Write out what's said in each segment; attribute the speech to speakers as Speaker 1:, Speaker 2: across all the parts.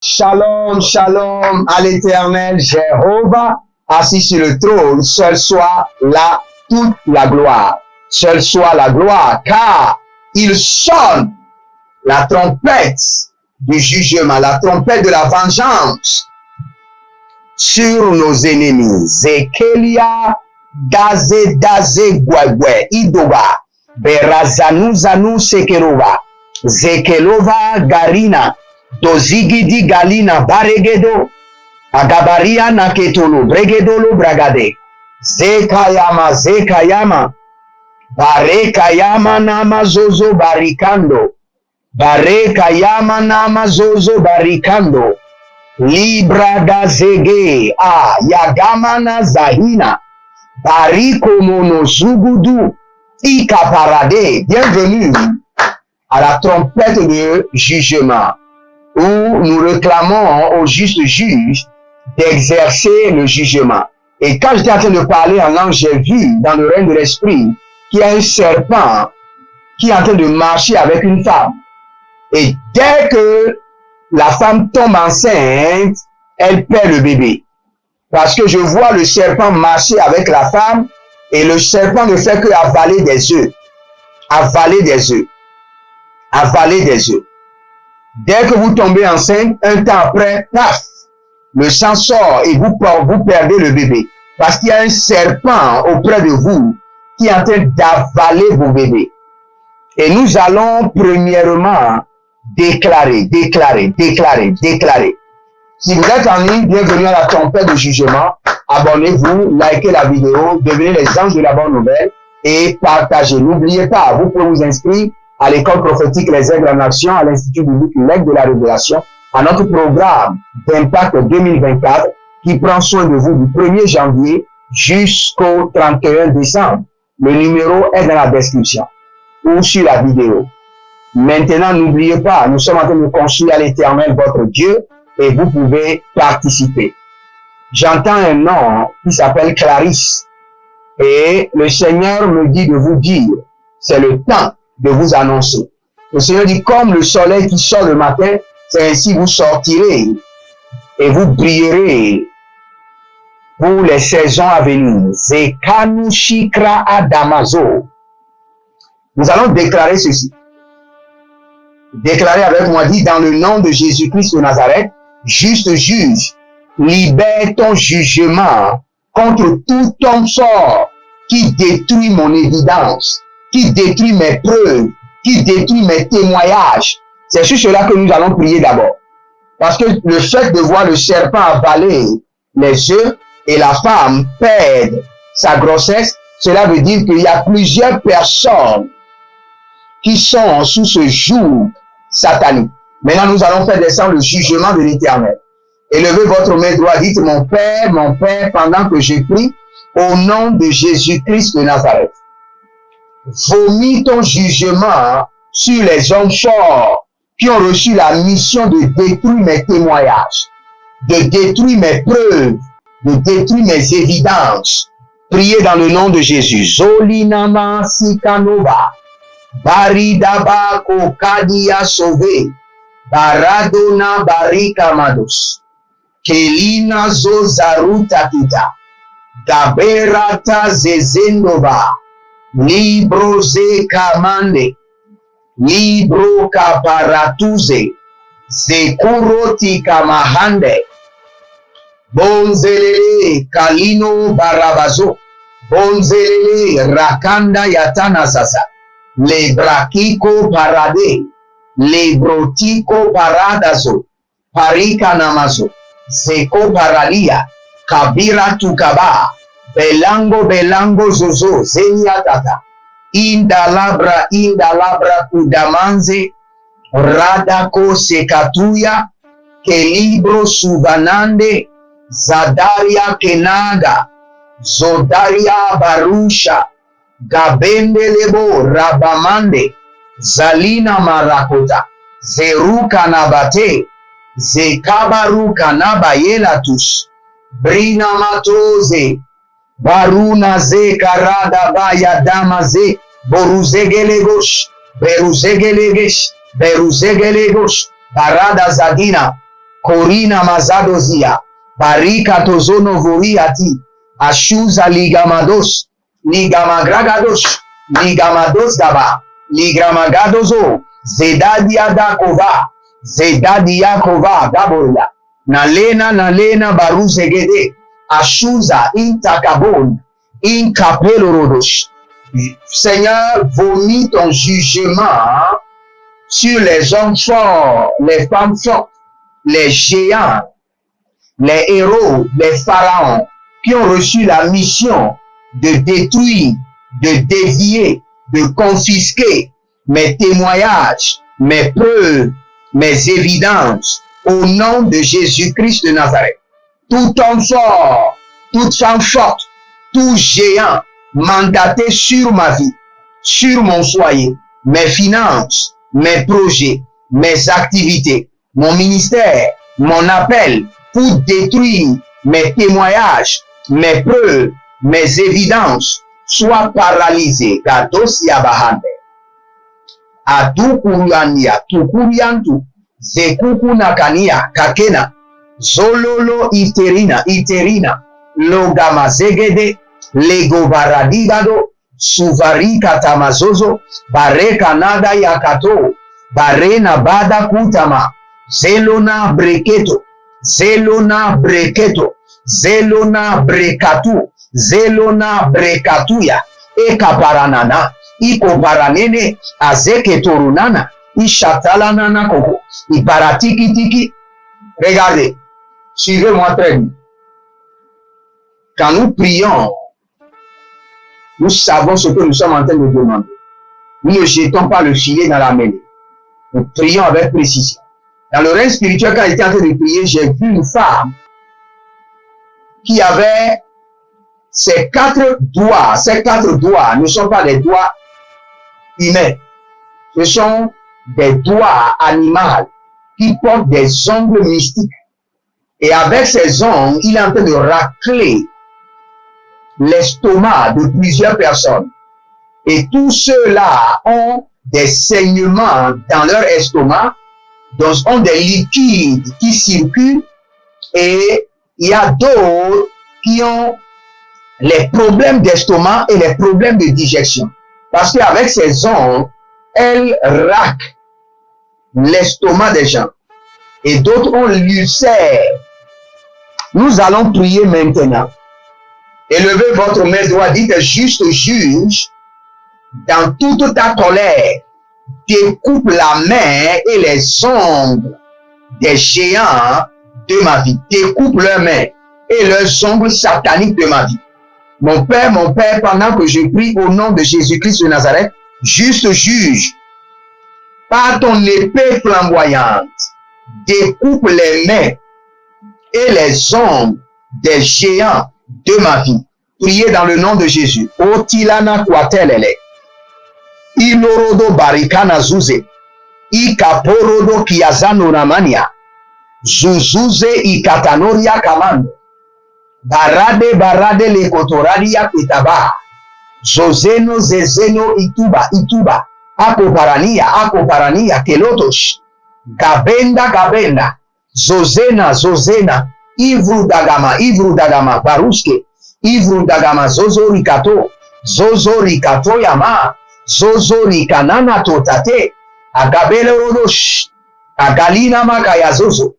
Speaker 1: Shalom, shalom à l'Éternel Jéhovah, assis sur le trône, seul soit là toute la gloire. Seul soit la gloire, car il sonne la trompette du jugement, la trompette de la vengeance sur nos ennemis. Zekelia, Daze, Gwegwe, Idoba, Berazanu, Zanu, Sekerova, Zekelova, Garina, Dozigidi, Galina, Baregedo, Agabaria, Naketolo, Bregedolo, Bragade, Zekayama, Barekayama, Nama, Zozo, Barikando, Barekayama, Nama, Zozo, Barikando, Libra da Zege, Yagamana, Zahina, Bariko Mono Zugudu, Ikaparade. Bienvenue à la trompette de jugement, où nous réclamons au juste juge d'exercer le jugement. Et quand j'étais en train de parler en langue, j'ai vu dans le règne de l'esprit qu'il y a un serpent qui est en train de marcher avec une femme. Et dès que la femme tombe enceinte, elle perd le bébé. Parce que je vois le serpent marcher avec la femme et le serpent ne fait que avaler des œufs. Avaler des œufs. Avaler des œufs. Dès que vous tombez enceinte, un temps après, paf, le sang sort et vous perdez le bébé. Parce qu'il y a un serpent auprès de vous qui est en train d'avaler vos bébés. Et nous allons premièrement déclarer. Si vous êtes en ligne, bienvenue à la trompette de jugement. Abonnez-vous, likez la vidéo, devenez les anges de la bonne nouvelle et partagez. N'oubliez pas, vous pouvez vous inscrire à l'école prophétique Les Aigles en Action, à l'Institut biblique L'Aigle de la Révélation, à notre programme d'Impact 2024 qui prend soin de vous du 1er janvier jusqu'au 31 décembre. Le numéro est dans la description ou sur la vidéo. Maintenant, n'oubliez pas, nous sommes en train de construire à l'Éternel votre Dieu et vous pouvez participer. J'entends un nom qui s'appelle Clarisse et le Seigneur me dit de vous dire, c'est le temps de vous annoncer. Le Seigneur dit, comme le soleil qui sort le matin, c'est ainsi vous sortirez et vous brillerez pour les saisons à venir. Zekanu Shikra Adamazo. Nous allons déclarer ceci. Déclarez avec moi, dit, dans le nom de Jésus-Christ de Nazareth, juste juge, libère ton jugement contre tout homme sort qui détruit mon évidence, qui détruit mes preuves, qui détruit mes témoignages. C'est sur cela que nous allons prier d'abord. Parce que le fait de voir le serpent avaler les œufs et la femme perdre sa grossesse, cela veut dire qu'il y a plusieurs personnes qui sont sous ce joug satanique. Maintenant, nous allons faire descendre le jugement de l'Éternel. Élevez votre main droite, dites, mon Père, pendant que je prie, au nom de Jésus-Christ de Nazareth. Vomis ton jugement sur les hommes forts qui ont reçu la mission de détruire mes témoignages, de détruire mes preuves, de détruire mes évidences. Priez dans le nom de Jésus. Zolinama Sikanova, Baridaba Kokadia Sauvé, Baradona Barikamados, Kelina Zozarutakita, Gaberata Zezendova, Libro Ze Kamande, Libro Kaparatuze, Zekuroti Kamahande, Bonzelele Kalino Barabazo, Bonzelele Rakanda Yatana Sasa, Lebrakiko Parade, Lebrotiko Paradazo, Parika Namazo, Zeko Paralia, Kabira Tukaba, Belango Zozo, Zeniatata, Indalabra Kudamanze, Radako Sekatuya, Kelibro Suvanande, Zadaria Kenaga, Zodaria Barusha, Gabende Lebo Rabamande, Zalina Marakota, Zeruka Nabate, Zekabaruka Nabayelatus, Brina Matoze, Baruna Ze Karada Baya Damaze, Boruzegelegosh, Beruzegelegesh, Barada Zadina, Korina mazadozia. Barika tozono voriati. Ashuza ligamados. Ligamagragados. Ligamados daba. Ligramagadozo. Zedadia dakova. Zedadia kova daboya. Nalena baruzegede. Ashuza intakabon. Inkapelorodos. Seigneur, vomis ton jugement sur les hommes forts, les femmes fortes, les géants, les héros, les pharaons qui ont reçu la mission de détruire, de dévier, de confisquer mes témoignages, mes preuves, mes évidences au nom de Jésus-Christ de Nazareth. Tout homme fort, toute femme forte, tout géant mandaté sur ma vie, sur mon foyer, mes finances, mes projets, mes activités, mon ministère, mon appel pour détruire mes témoignages, mes preuves, mes évidences, soit paralysé. Gados yabahande. Adukuriania, tukuriantu, zekukunakania, kakena, zololo iterina, logama zegede, lego baradigado, suvarika tamazozo, bareka nada yakato, barena bada kutama, zelona breketo, zelona breketo, zelona brekatu, zelona brekatuya, eka paranana, iko paranene, azeke torunana, ishatalanana koko, iparatiki tiki. Regardez, suivez-moi très bien. Quand nous prions, nous savons ce que nous sommes en train de demander. Nous ne jetons pas le filet dans la mêlée. Nous prions avec précision. Dans le règne spirituel, quand j'étais en train de prier, j'ai vu une femme qui avait ses 4 doigts. Ces 4 doigts ne sont pas des doigts humains. Ce sont des doigts animaux qui portent des ongles mystiques. Et avec ces ongles, il est en train de racler l'estomac de plusieurs personnes. Et tous ceux-là ont des saignements dans leur estomac, donc ont des liquides qui circulent, et il y a d'autres qui ont les problèmes d'estomac et les problèmes de digestion. Parce qu'avec ces ongles, elles raclent l'estomac des gens. Et d'autres ont l'ulcère. Nous allons prier maintenant. Élevez votre main droite, dites juste juge, dans toute ta colère, découpe la main et les ongles des géants de ma vie. Découpe leurs mains et leurs ongles sataniques de ma vie. Mon Père, pendant que je prie au nom de Jésus-Christ de Nazareth, juste juge, par ton épée flamboyante, découpe les mains et les ongles des géants de ma vie. Priez dans le nom de Jésus. Otilana kwatelele. Ilorodo barikana zuze. Ikaporodo kiazano ramania. Zuzuze ikatanoria kamando. Barade le kotoradia kitaba. Zozeno zezeno ituba. Akoparania kelotosh. Gabenda. Zozena. Ivru dagama baruske. Ivru dagama zozo rikato yama. Zozo rikanana totate. Agabele rodosh. Agalina makaya zozo.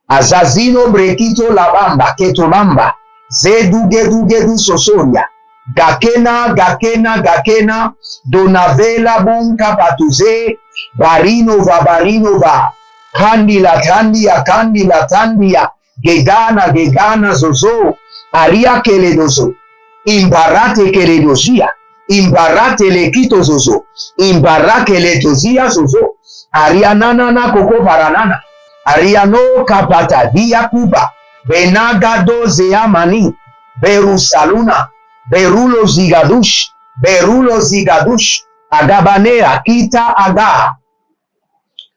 Speaker 1: Azazino brekito labamba ketomamba. Zedu sosoria. Gakena. Donavela bonka patuze. Barino va. Kandila tandia. Gegana zozo. Aria keledozo. Imbarate keledosia. Imbarate lekito zozo. Imbarake letozia zozo. Arianana koko paranana. Ariano kapata dia kuba. Benagado zeamani. Berusaluna. Berulo zigadush. Agabanea kita aga.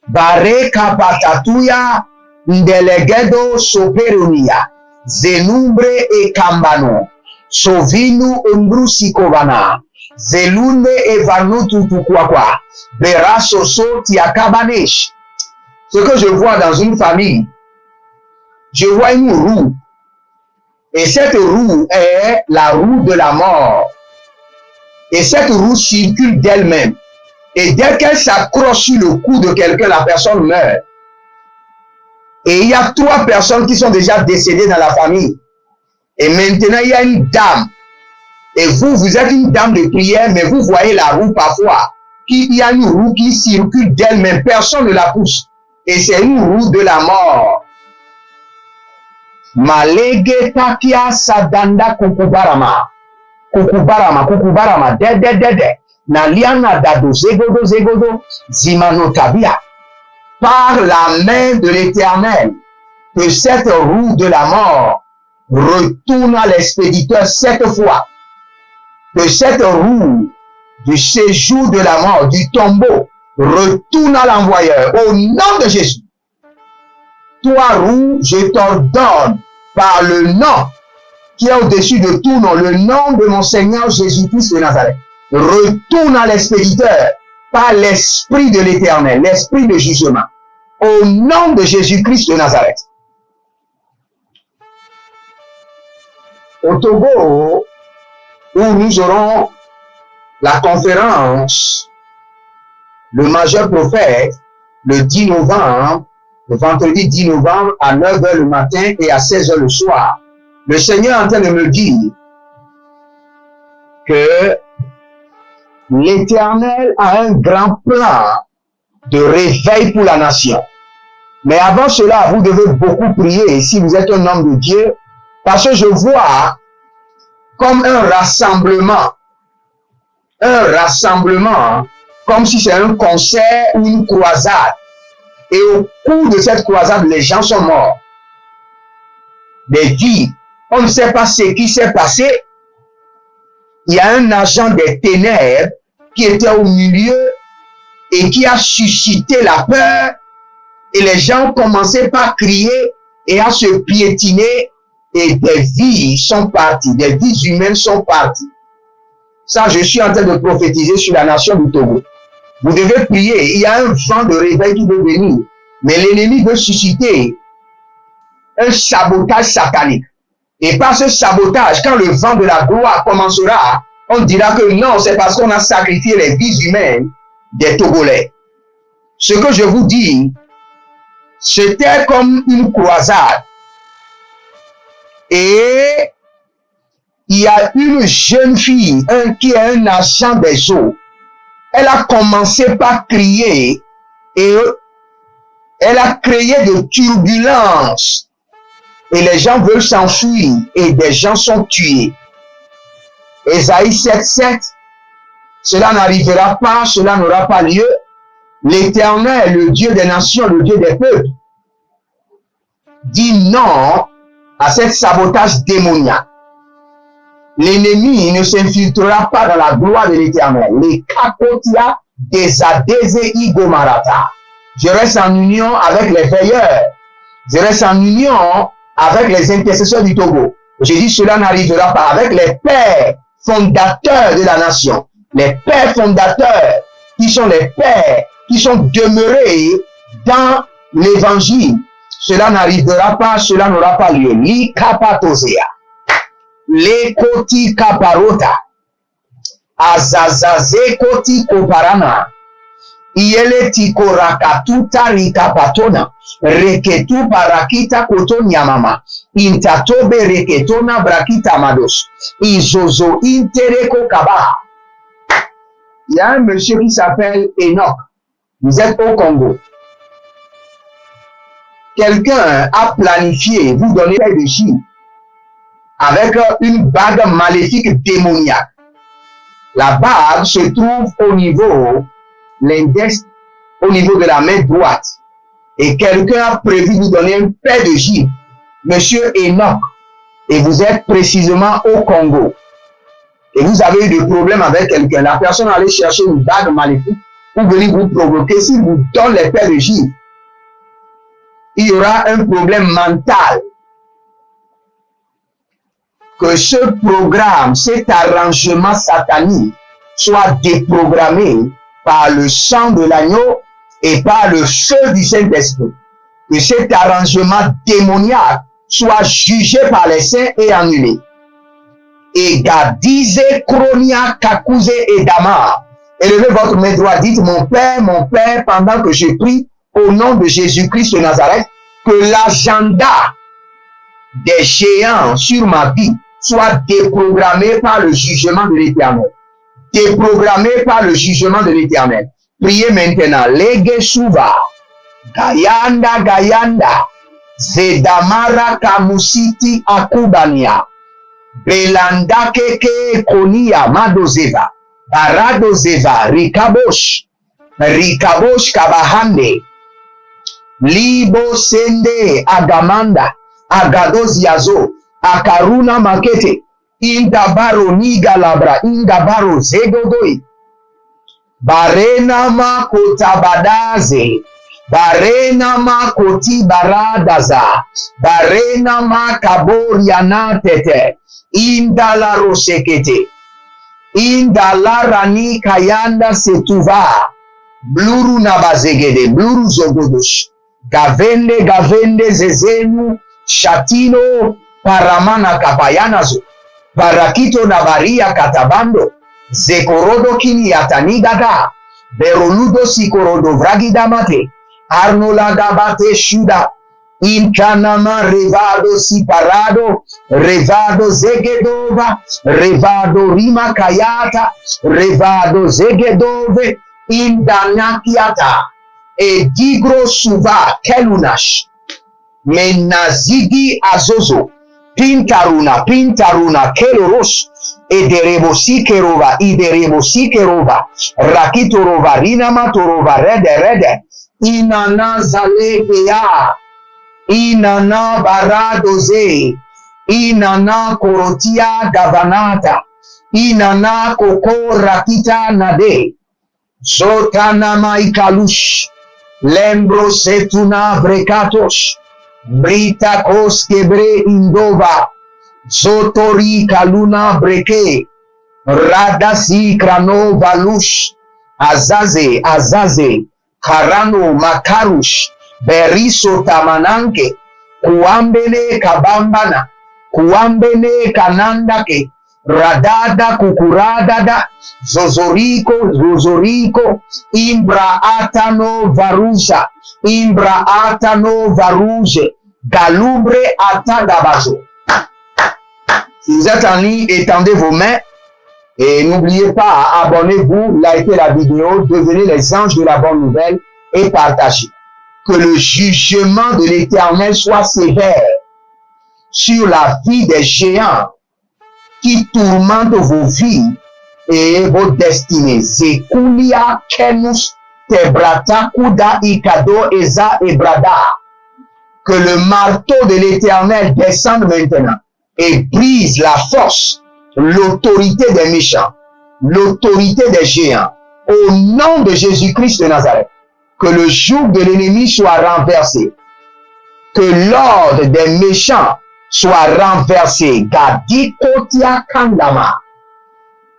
Speaker 1: Bareka patatuya. Ndelegedo soperunia. Zenumbre e kambano. Sovinu umbrusikovana. Zelunde e vanutu tukwakwa. Berasoso tiakabanesh. Ce que je vois dans une famille, je vois une roue. Et cette roue est la roue de la mort. Et cette roue circule d'elle-même. Et dès qu'elle s'accroche sur le cou de quelqu'un, la personne meurt. Et il y a 3 personnes qui sont déjà décédées dans la famille. Et maintenant, il y a une dame. Et vous êtes une dame de prière, mais vous voyez la roue parfois. Il y a une roue qui circule d'elle-même. Personne ne la pousse. Et c'est une roue de la mort. Malege takia sadanda kukubarama. Kukubarama. Dede. Naliana dado zegodo. Zimano tabia. Par la main de l'Éternel, que cette roue de la mort retourne à l'expéditeur 7 fois. Que cette roue du séjour de la mort, du tombeau, retourne à l'envoyeur. Au nom de Jésus. Toi, roue, je t'ordonne par le nom qui est au-dessus de tout nom, le nom de mon Seigneur Jésus-Christ de Nazareth. Retourne à l'expéditeur par l'Esprit de l'Éternel, l'Esprit de jugement. Au nom de Jésus-Christ de Nazareth. Au Togo, où nous aurons la conférence, le majeur prophète, le 10 novembre, le vendredi 10 novembre à 9h le matin et à 16h le soir, le Seigneur est en train de me dire que l'Éternel a un grand plan de réveil pour la nation. Mais avant cela, vous devez beaucoup prier si vous êtes un homme de Dieu, parce que je vois comme un rassemblement, comme si c'est un concert ou une croisade. Et au cours de cette croisade, les gens sont morts. Des vies. On ne sait pas ce qui s'est passé. Il y a un agent des ténèbres qui était au milieu et qui a suscité la peur. Et les gens ont commencé par crier et à se piétiner. Et des vies sont parties. Des vies humaines sont parties. Ça, je suis en train de prophétiser sur la nation du Togo. Vous devez prier. Il y a un vent de réveil qui veut venir. Mais l'ennemi veut susciter un sabotage satanique. Et par ce sabotage, quand le vent de la gloire commencera, on dira que non, c'est parce qu'on a sacrifié les vies humaines des Togolais. Ce que je vous dis, c'était comme une croisade. Et il y a une jeune fille, qui est un agent des eaux. Elle a commencé par crier et elle a créé de turbulences. Et les gens veulent s'enfuir et des gens sont tués. Ésaïe 7:7, cela n'arrivera pas, cela n'aura pas lieu. L'Éternel, le Dieu des nations, le Dieu des peuples, dit non à ce sabotage démoniaque. L'ennemi ne s'infiltrera pas dans la gloire de l'Éternel. Les kakotia des adézé igomarata. Je reste en union avec les veilleurs. Je reste en union avec les intercesseurs du Togo. Je dis cela n'arrivera pas avec les pères fondateurs de la nation. Les pères fondateurs qui sont les pères qui sont demeurés dans l'évangile. Cela n'arrivera pas, cela n'aura pas lieu. Li kapatosea. Le koti kaparota. Azazaze koti koparana. Iele tiko rakatuta rikapatona. Reketu barakita kotonya mama. Intatobe reketona brakita mados. Izozo intereko kaba. Il y a un monsieur qui s'appelle Enoch. Vous êtes au Congo. Quelqu'un a planifié vous donner des J avec une bague maléfique démoniaque. La bague se trouve au niveau, l'index, au niveau de la main droite. Et quelqu'un a prévu vous donner un paire de J, monsieur Enoch. Et vous êtes précisément au Congo. Et vous avez eu des problèmes avec quelqu'un. La personne allait chercher une bague maléfique pour venir vous provoquer. S'il vous donne les paires de J, il y aura un problème mental. Que ce programme, cet arrangement satanique soit déprogrammé par le sang de l'agneau et par le feu du Saint-Esprit. que cet arrangement démoniaque soit jugé par les saints et annulé. Et Gadize, Kronia, Kakouze et Dama. Élevez votre main droite, dites, mon Père, pendant que je prie au nom de Jésus-Christ de Nazareth, que l'agenda des géants sur ma vie soit déprogrammé par le jugement de l'Éternel. Déprogrammé par le jugement de l'Éternel. Priez maintenant. Lege Suva, Gayanda, Zedamara Kamusiti Akubania, Belanda Keke Konia Madozeva, Baradozeva, Rikabosh Kabahande, Libo Sende Agamanda, Agados Yazo, Akaruna Makete, Indabaro Nigalabra, Indabaro Zegodoi, Barena Makotabadaze, Barena Makoti Baradaza, Barena Makaboriana Tete, Indala Rosekete, Indala Rani Kayanda Setuva, Bluru Nabazegede, Bluru Zogodosh, Gavende Zezenu, Shatino, Paramana Kapayanazo, Barakito Nabaria Katabando, Zekorodo Kini Atanigada, Beroludo Sikorodo Vragidamate, Arnola Gabate Shuda, Inkanama Revado Siparado, Revado Zegedova, Revado Rima Kayata, Revado Zegedove, Indanakiata, Edigro Suva Kelunash, Menazigi Azozo, Pintaruna, Keloros, Ederebosi Kerova, Rakitorova, Rinamatorova, Rede, Inana Zalepea, Inana Baradoze, Inana Korotia Gavanata, Inana Koko Rakita Nade, Zotana Maikalush, Lembro Setuna Vrekatos, Brita Koskebre Indova, Zotori Kaluna Breke, Radasi Krano Valush, Azaze, Karano Makarush, Beriso Tamananke, Kuambene Kabambana, Kuambene Kanandake, Radada Kukuradada, Zozoriko, Imbra Atano Varuje, Galubre Atagabazo. Si vous êtes en ligne, étendez vos mains et n'oubliez pas, abonnez-vous, likez la vidéo, devenez les anges de la bonne nouvelle et partagez. Que le jugement de l'Éternel soit sévère sur la vie des géants qui tourmentent vos vies et vos destinées. Zekulia Kenus Tebrata Kuda Ikado Eza Ebrada. Que le marteau de l'Éternel descende maintenant et brise la force, l'autorité des méchants, l'autorité des géants. Au nom de Jésus-Christ de Nazareth, que le joug de l'ennemi soit renversé, que l'ordre des méchants soit renversé. Gadikotia Kandama,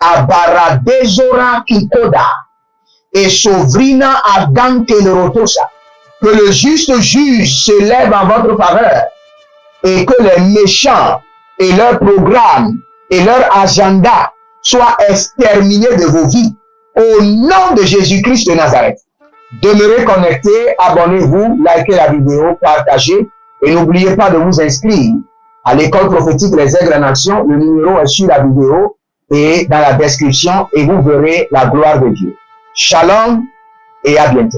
Speaker 1: Abaradezora Kikoda, et Sovrina Adankenerotosa. Que le juste juge se lève en votre faveur et que les méchants et leurs programmes et leur agenda soient exterminés de vos vies. Au nom de Jésus-Christ de Nazareth. Demeurez connectés, abonnez-vous, likez la vidéo, partagez et n'oubliez pas de vous inscrire à l'école prophétique Les Aigles en Action. Le numéro est sur la vidéo et dans la description et vous verrez la gloire de Dieu. Shalom et à bientôt.